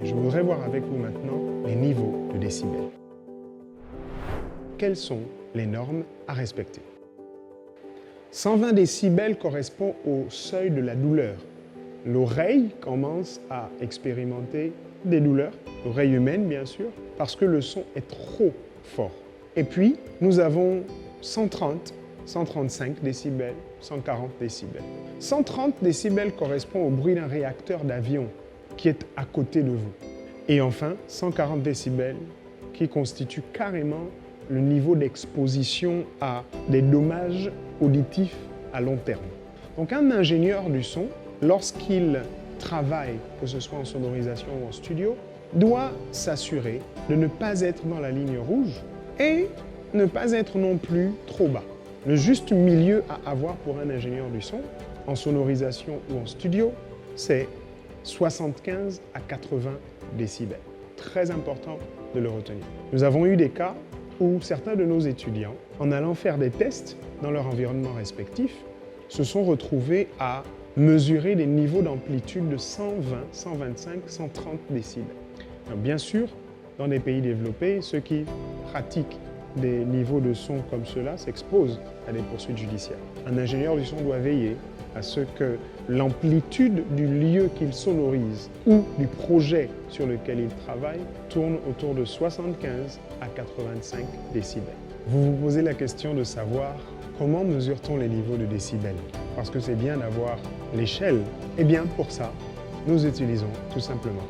Je voudrais voir avec vous maintenant les niveaux de décibels. Quelles sont les normes à respecter? 120 décibels correspond au seuil de la douleur. L'oreille commence à expérimenter des douleurs, l'oreille humaine bien sûr, parce que le son est trop fort. Et puis, nous avons 130, 135 décibels, 140 décibels. 130 décibels correspond au bruit d'un réacteur d'avion qui est à côté de vous. Et enfin, 140 décibels qui constitue carrément le niveau d'exposition à des dommages auditifs à long terme. Donc un ingénieur du son, lorsqu'il travaille, que ce soit en sonorisation ou en studio, doit s'assurer de ne pas être dans la ligne rouge et ne pas être non plus trop bas. Le juste milieu à avoir pour un ingénieur du son, en sonorisation ou en studio, c'est 75 à 80 décibels. Très important de le retenir. Nous avons eu des cas où certains de nos étudiants, en allant faire des tests dans leur environnement respectif, se sont retrouvés à mesurer des niveaux d'amplitude de 120, 125, 130 décibels. Alors, bien sûr, dans des pays développés, ceux qui pratiquent des niveaux de son comme cela s'exposent à des poursuites judiciaires. Un ingénieur du son doit veiller à ce que l'amplitude du lieu qu'il sonorise ou du projet sur lequel il travaille tourne autour de 75 à 85 décibels. Vous vous posez la question de savoir comment mesure-t-on les niveaux de décibels? Parce que c'est bien d'avoir l'échelle. Eh bien, pour ça, nous utilisons tout simplement